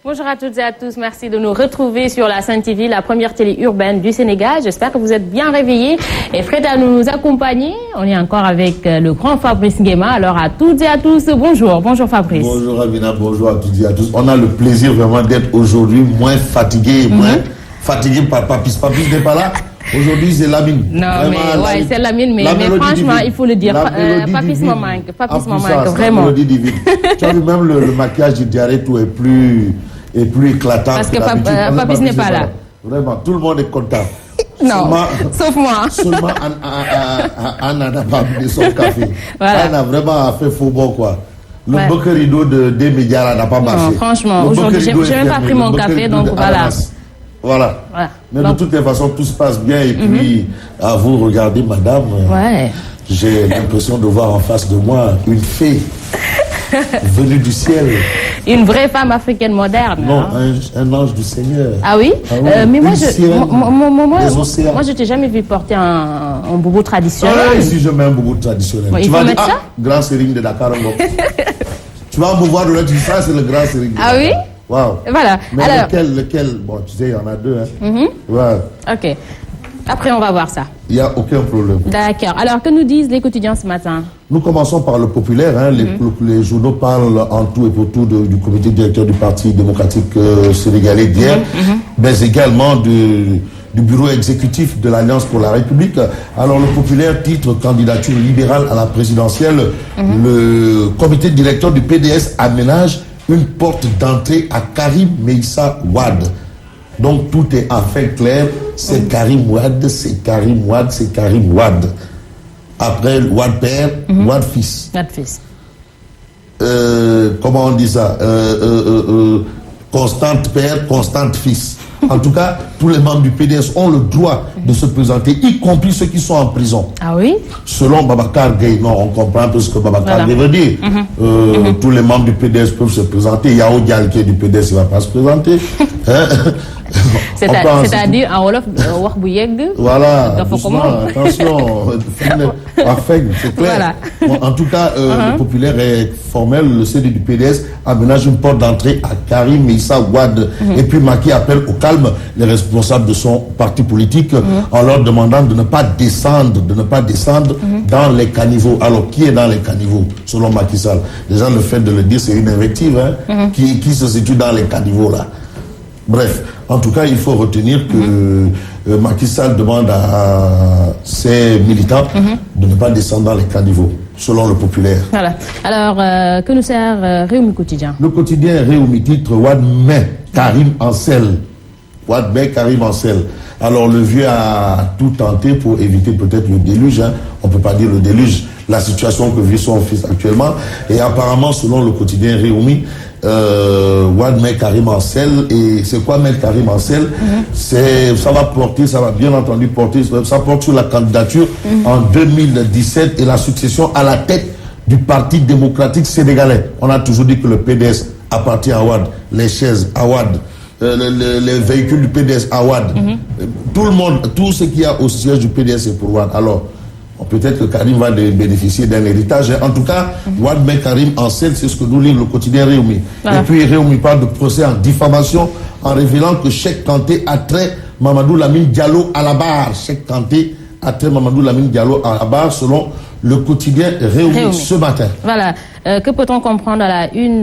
Bonjour à toutes et à tous, merci de nous retrouver sur la Sen TV, la première télé urbaine du Sénégal. J'espère que vous êtes bien réveillés et prêts à nous accompagner. On est encore avec le grand Fabrice Nguema. Alors à toutes et à tous, bonjour. Bonjour Fabrice. Bonjour Amina, bonjour à toutes et à tous. On a le plaisir vraiment d'être aujourd'hui moins fatigué, fatigué par Papis. Papis n'est pas là. Aujourd'hui, c'est Lamine. Non, vraiment, mais ouais, c'est Lamine, mais franchement, divine. Il faut le dire. Papis me manque. Papis me manque, vraiment. Tu as vu, même le maquillage du diarrhée, tout est plus éclatant. Parce que Papis n'est pas là. Vraiment, tout le monde est content. Non, sauf moi. Seulement Anna n'a pas bu son café. Voilà. Anna a vraiment fait faux bon, quoi. Le bouquet rideau des médias là n'a pas marché. Non, franchement, aujourd'hui, je n'ai même pas pris mon café, donc voilà. Voilà. Mais donc, de toutes les façons, tout se passe bien. Et puis, à vous regarder, madame, j'ai l'impression de voir en face de moi une fée venue du ciel. Une vraie femme africaine moderne. Non, un ange du Seigneur. Ah oui, mais moi, je t'ai jamais vu porter un boubou traditionnel. Ah, ici, je mets un boubou traditionnel. Tu vas mettre ça? Grand sering de Dakar. Tu vas me voir de là, tu dis ça, c'est le grand sering. Ah oui? Wow. Voilà. Mais alors, lequel? Bon, tu sais, il y en a deux. Ouais. Ok. Après, on va voir ça. Il n'y a aucun problème. D'accord. Alors, que nous disent les quotidiens ce matin? Nous commençons par le populaire. Les journaux parlent en tout et pour tout du comité directeur du Parti démocratique sénégalais d'hier, mais également du bureau exécutif de l'Alliance pour la République. Alors, le populaire titre candidature libérale à la présidentielle. Le comité directeur du PDS aménage une porte d'entrée à Karim Meïssa Wade. Donc tout est enfin clair, c'est Karim Wade, c'est Karim Wade, c'est Karim Wade. Après Wade père, Wade fils. Wade fils. Comment on dit ça? Constante père, constante fils. En tout cas, tous les membres du PDS ont le droit de se présenter, y compris ceux qui sont en prison. Ah oui? Selon Babacar Gueye, non, on comprend un peu ce que Babacar Gueye veut dire. Tous les membres du PDS peuvent se présenter. Yao Dial qui est du PDS, il ne va pas se présenter. C'est-à-dire en Wolof, voilà, attention, c'est clair. Voilà. Bon, en tout cas, le populaire est formel, le CD du PDS aménage une porte d'entrée à Karim Meïssa Wade. Et puis Macky appelle au calme les responsables de son parti politique en leur demandant de ne pas descendre, dans les caniveaux. Alors, qui est dans les caniveaux, selon Macky Sall? Déjà, le fait de le dire, c'est une invective, qui se situe dans les caniveaux, là. Bref, en tout cas, il faut retenir que Macky Sall demande à ses militants de ne pas descendre dans les caniveaux, selon le populaire. Voilà. Alors, que nous sert Réumi Quotidien? Le quotidien Réumi titre Wade met Karim en selle. Wade met Karim en selle. Alors, le vieux a tout tenté pour éviter peut-être le déluge. On ne peut pas dire le déluge, la situation que vit son fils actuellement. Et apparemment, selon le quotidien Réumi, Wade met Karim en selle. Et c'est quoi mettre Karim en selle? Ça va bien entendu porter, ça porte sur la candidature en 2017 et la succession à la tête du Parti démocratique sénégalais. On a toujours dit que le PDS appartient à Wade, les chaises à Wade, les véhicules du PDS à Wade. Tout le monde, tout ce qu'il y a au siège du PDS est pour Wade. Alors, peut-être que Karim va bénéficier d'un héritage. En tout cas, Wade met Karim en selle, c'est ce que nous lit le quotidien Réumi. Et puis Réumi parle de procès en diffamation en révélant que Cheikh Kanté a trait Mamadou Lamine Diallo à la barre. Cheikh Kanté a trait Mamadou Lamine Diallo à la barre selon le quotidien Réumi ce matin. Voilà. Que peut-on comprendre à la une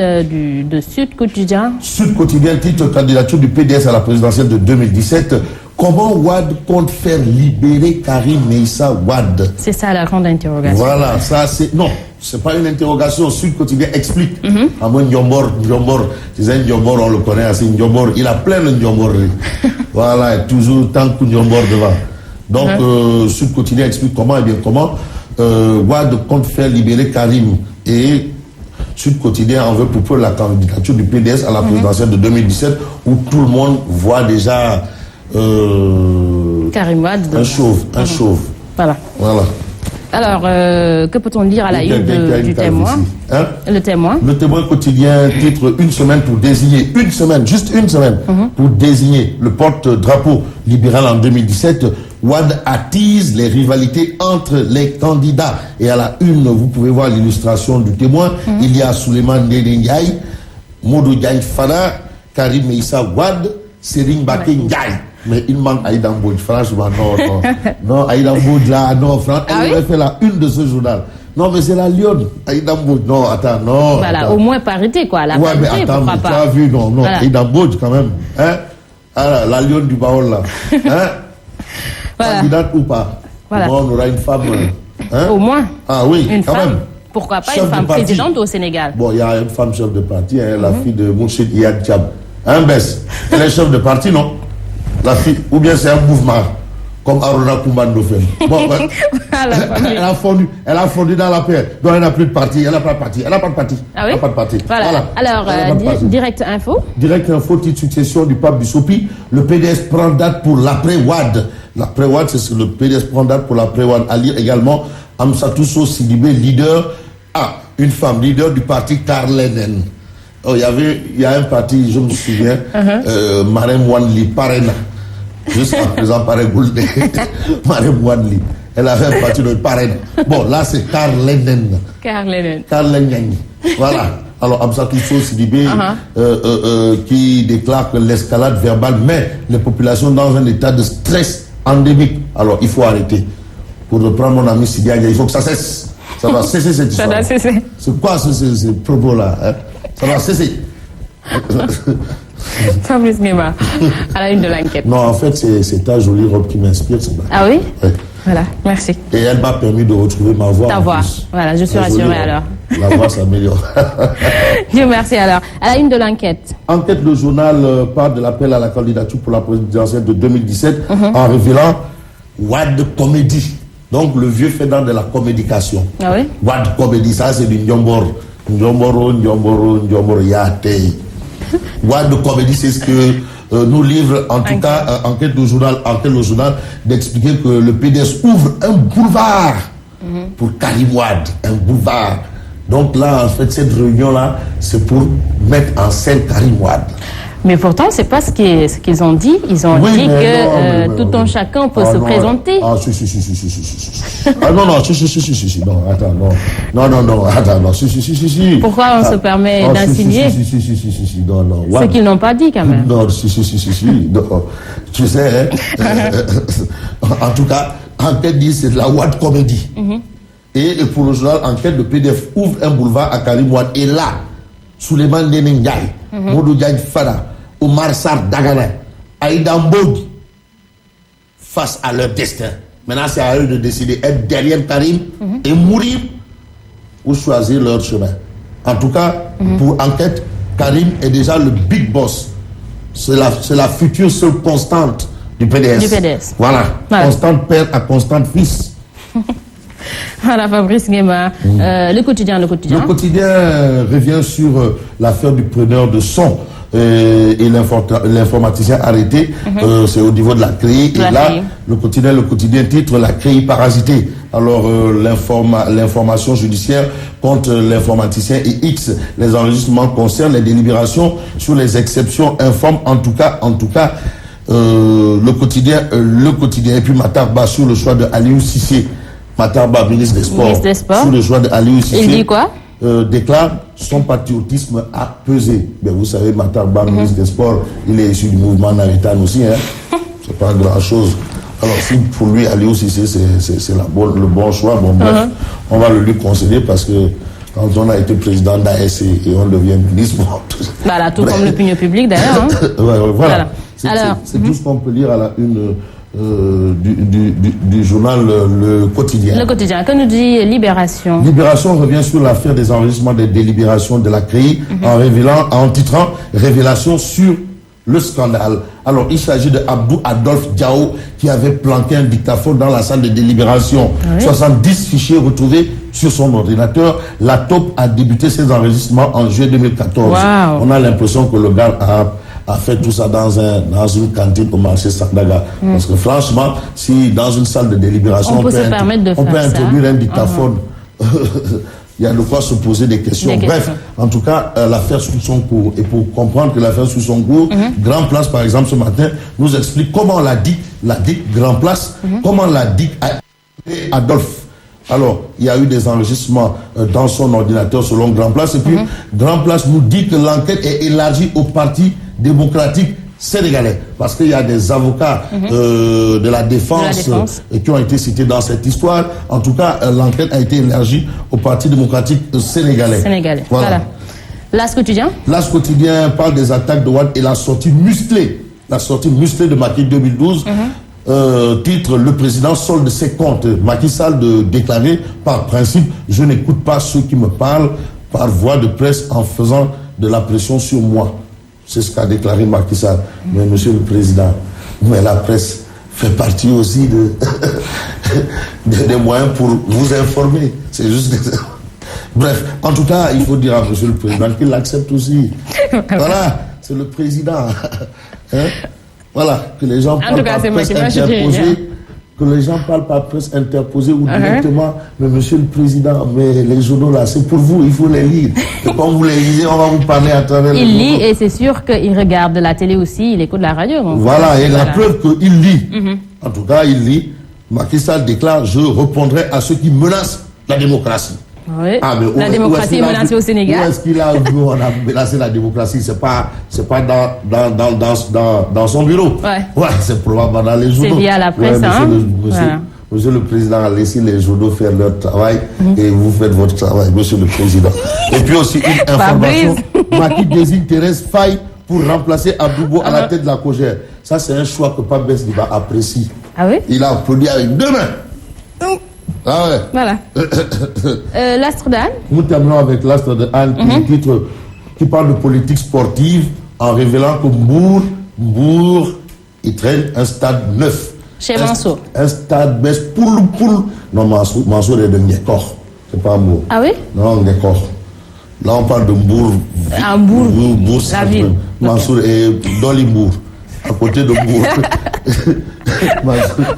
de Sud Quotidien? Sud Quotidien titre candidature du PDS à la présidentielle de 2017. Comment Wade compte faire libérer Karim Meïssa Wade? C'est ça la grande interrogation. Voilà, ça c'est... Non, c'est pas une interrogation. Sud Quotidien explique. À moi, Ndiombor, tu sais, Ndiombor, on le connaît assez. Ndiombor, il a plein de Ndiombor. Voilà, toujours tant que Ndiombor devant. Donc, Sud Quotidien explique comment Wade compte faire libérer Karim. Et Sud Quotidien en veut pour peu la candidature du PDS à la présidentielle de 2017 où tout le monde voit déjà Karim Wade. Un chauve. Voilà. Alors, que peut-on dire à la une du Témoin? Le Témoin. Le Témoin quotidien titre une semaine, juste une semaine, pour désigner le porte-drapeau libéral en 2017. Wade attise les rivalités entre les candidats. Et à la une, vous pouvez voir l'illustration du Témoin. Il y a Souleymane Ndéné Ndiaye, Modou Diagne Fada, Karim Meïssa Wade, Serigne Baké Ndiaye. Mais il manque Aïda Mbodj, franchement, non. Non, Aïda Mbodj, là, non, franchement, elle aurait fait la une de ce journal. Non, mais c'est la lionne. Aïda Mbodj, non, attends, non. Voilà, attends. au moins parité, quoi. La ouais, parité, mais attends, pourquoi mais pas. tu as vu, non, Voilà. Aïda Mbodj, quand même. Hein? Ah, la lionne du Baol, là. Hein? Voilà. Candidate ou pas? Voilà. Bon, on aura une femme. Hein? Au moins. Ah oui, Une quand femme. même. Pourquoi pas Chef une femme de parti. présidente au Sénégal? Bon, il y a une femme chef de parti, hein, la fille de Mounchid Iyad Chab. Hein, Bess? Elle est chef de parti, non? La fille, ou bien c'est un mouvement, comme Arona Koumban Dofem. Bon, ouais. Elle a fondu dans la paix. Donc elle n'a plus de parti, elle n'a pas de parti. Elle n'a pas de parti. Ah oui? Elle n'a pas de parti. Voilà. Alors, Elle n'a pas de parti. direct info. Direct info, titre succession du pape Bissopi. Le PDS prend date pour l'après-Wad. L'après-Wad, c'est ce que le PDS prend date pour l'après-Wad. À lire également Amsatousso Sidibé, leader. Ah, une femme, leader du parti Karlenen. Oh, il y a un parti, je me souviens, Marem Wanli, Parena. Jusqu'à présent, Paré Goulde. Marem Wanli. Elle avait un parti de Parena. Bon, là, c'est Karlenen. Karlenen. Voilà. Alors, Amsatousso Sidibé, qui déclare que l'escalade verbale met les populations dans un état de stress endémique. Alors, il faut arrêter. Pour reprendre mon ami Sidia, il faut que ça cesse. Ça va cesser cette histoire. Ça doit cesser. C'est quoi ce propos-là, hein? Ça va cesser. Fabrice Nguema, à la une de l'enquête. Non, en fait, c'est ta jolie robe qui m'inspire. Ah oui? Ouais. Voilà, merci. Et elle m'a permis de retrouver ma voix. Ta voix. Voilà, je suis rassurée alors. La voix s'améliore. Dieu merci alors. À la une de l'enquête. Enquête, le journal parle de l'appel à la candidature pour la présidentielle de 2017 en révélant Wad Comédie. Donc le vieux fait dans de la comédication. Ah oui? Wad Comédie, ça c'est du Ndiombor. Ndiomboro, Yate. Wad Comédie, c'est ce que nous livre en tout cas enquête le journal d'expliquer que le PDS ouvre un boulevard pour Karim Wade, un boulevard. Donc là, en fait, cette réunion-là, c'est pour mettre en scène Karim Wade. Mais pourtant, c'est pas ce qu'ils ont dit. Ils ont dit que tout un chacun peut se présenter. Ah, si. Ah, non, si. Non, attends, non, attends, non, si. Pourquoi on se permet d'insigner non. Ce qu'ils n'ont pas dit, quand même. Non, si. Non. Tu sais, en tout cas, enquête dit c'est de la Wade comédie. Et pour le journal, enquête, le PDF ouvre un boulevard à Karim Wade. Et là, Souleymane Ndéné Ndiaye, Modou Diagne Fada, Omar Sarr Dagana, Aïda Mbodj, face à leur destin. Maintenant, c'est à eux de décider être derrière Karim et mourir ou choisir leur chemin. En tout cas, pour enquête, Karim est déjà le big boss. C'est la future seule constante du PDS. Voilà. Constante père à constante fils. Voilà, Fabrice Nguema. Le quotidien. Le quotidien revient sur l'affaire du preneur de son et l'informaticien arrêté. C'est au niveau de la CREI. Et là, le quotidien titre la CREI parasitée. Alors, l'information judiciaire contre l'informaticien et X. Les enregistrements concernent les délibérations sur les exceptions informent en tout cas, le quotidien. Et puis Matarba sur le choix de Aliou Cissé. Matarba, ministre des Sports. Sur le choix de Aliou Cissé. Il dit quoi? Déclare son patriotisme a pesé. Mais vous savez, Matarba, ministre des Sports, il est issu du mouvement Naritan aussi. C'est pas grand chose. Alors si pour lui, Aliou Cissé, c'est le bon choix. Bon, bref, on va le lui concéder parce que quand on a été président d'AS et on devient ministre. Bon, voilà, tout comme l'opinion publique d'ailleurs. Voilà. C'est tout ce qu'on peut lire à la une du journal Le Quotidien. Le Quotidien. Que nous dit Libération? Libération revient sur l'affaire des enregistrements des délibérations de la CREI en titrant Révélation sur le scandale. Alors, il s'agit de Abdou Adolphe Diao qui avait planqué un dictaphone dans la salle de délibération. 70 fichiers retrouvés sur son ordinateur. La taupe a débuté ses enregistrements en juillet 2014. Wow. On a l'impression que le gars a fait tout ça dans une cantine au marché Sandaga. Parce que franchement, si dans une salle de délibération, on peut introduire un dictaphone, il y a de quoi se poser des questions. Bref, en tout cas, l'affaire suit son cours. Et pour comprendre que l'affaire suit son cours, Grand Place, par exemple, ce matin, nous explique comment la DIC Grand Place, comment la DIC a été Adolphe. Alors, il y a eu des enregistrements dans son ordinateur selon Grand Place. Et puis, Grand Place nous dit que l'enquête est élargie au parti démocratique sénégalais. Parce qu'il y a des avocats de la défense, qui ont été cités dans cette histoire. En tout cas, l'enquête a été élargie au Parti démocratique sénégalais. Voilà. L'As quotidien. L'As quotidien parle des attaques de Wade et la sortie musclée de Macky 2012. Titre: le président solde ses comptes. Macky Sall de déclarer par principe: je n'écoute pas ceux qui me parlent par voie de presse en faisant de la pression sur moi. C'est ce qu'a déclaré Macky Sall. Mais monsieur le président, mais la presse fait partie aussi des moyens pour vous informer. C'est juste que... Bref, en tout cas, il faut dire à monsieur le président qu'il l'accepte aussi. Voilà, c'est le président. Hein? Voilà, que les gens parlent par presse interposée, que les gens parlent par presse interposée ou directement. Mais monsieur le président, mais les journaux là, c'est pour vous, il faut les lire. Et quand vous les lisez, on va vous parler à travers les journaux. Il lit et c'est sûr qu'il regarde la télé aussi, il écoute la radio. Donc voilà, et la preuve qu'il lit. En tout cas, il lit. Macky Sall déclare: je répondrai à ceux qui menacent la démocratie. Oui. Ah, mais la démocratie est menacée au Sénégal. Où est-ce qu'il a vu on a menacé la démocratie? C'est pas dans son bureau. Ouais, c'est probablement dans les journaux. C'est via la presse. Monsieur le président a laissé les journaux faire leur travail et vous faites votre travail, monsieur le président. Et puis aussi une information: Macky désigne Thérèse Faye pour remplacer Abdoubo à la tête de la COJER. Ça, c'est un choix que Pape Besdiba apprécie. Ah oui? Il a applaudi avec deux mains. Ah ouais. Voilà. L'Astre d'Anne. Nous terminons avec l'Astre d'Anne qui parle de politique sportive en révélant que Mbour il traîne un stade neuf. Chez Mansour. Un stade baisse poule. Non, Mansour est de Ngekor. C'est pas Mbour. Ah oui? Non, Ngekor. Là, on parle de Mbour. Mbour, la ville. Mansour est dans Mbour, à côté de Mbour.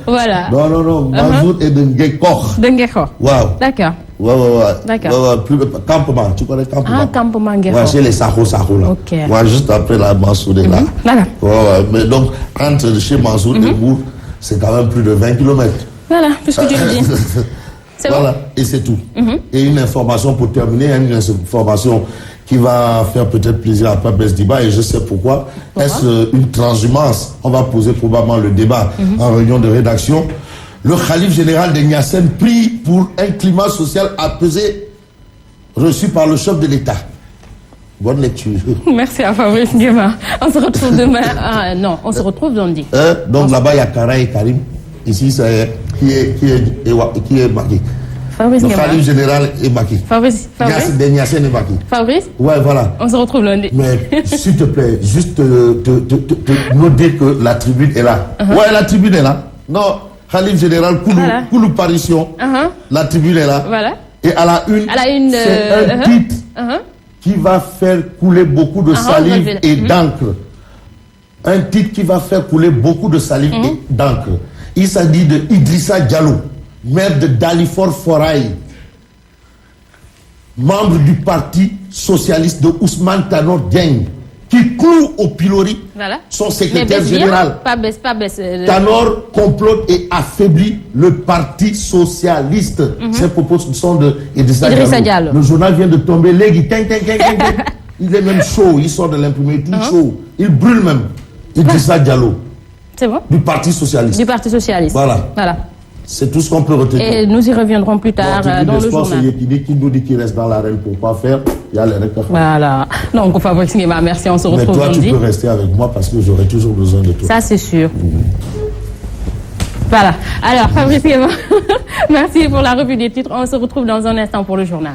Voilà. Non. Mansour est de Ngekor. De Ngekor. Waouh. D'accord. Ouais. D'accord. Campement, tu connais Campement? Ah, Campement Ngekor. Ouais, c'est les Saho là. Ok. Ouais, juste après la Mansour est là. Voilà. Ouais. Mais donc, entre chez Mansour et Mbour, c'est quand même plus de 20 km. Voilà, puisque tu le dis. C'est voilà, bon? et c'est tout. Et une information pour terminer, une information qui va faire peut-être plaisir à Pape Besdiba, et je sais pourquoi. Est-ce une transhumance? On va poser probablement le débat en réunion de rédaction. Le khalife général de Niassène prie pour un climat social apaisé reçu par le chef de l'État. Bonne lecture. Merci à Fabrice Nguema. On se retrouve demain. On se retrouve lundi. Donc là-bas, il y a Kara et Karim. Ici, c'est qui est Macky. Fabrice Nguema. Le khalife général est Macky. Fabrice. Niassène est Macky. Fabrice. Ouais, voilà. On se retrouve lundi. Mais s'il te plaît, juste nous dire que la tribune est là. Ouais, la tribune est là. Non, khalife général Koulou Parission. La tribune est là. Voilà. Et à la une, c'est un titre qui va faire couler beaucoup de salive et d'encre. Un titre qui va faire couler beaucoup de salive et d'encre. Il s'agit de Idrissa Diallo, maire de Dalifort Foraï, membre du parti socialiste de Ousmane Tanor Dieng, qui cloue au pilori son secrétaire général. Tanor complote et affaiblit le parti socialiste. Ces propos sont de Idrissa Diallo. Le journal vient de tomber. Il est même chaud. Il sort de l'imprimerie tout chaud. Il brûle même. Idrissa Diallo. C'est bon? Du parti socialiste. Voilà. C'est tout ce qu'on peut retenir. Et nous y reviendrons plus tard dans le journal. Qui nous dit qu'il reste dans l'arène pour pas faire. Il y a les records. Voilà. Donc, Fabrice Nguema, merci. On se retrouve lundi. Mais toi, tu peux rester avec moi parce que j'aurai toujours besoin de toi. Ça, c'est sûr. Voilà. Alors, Fabrice Nguema, merci pour la revue des titres. On se retrouve dans un instant pour le journal.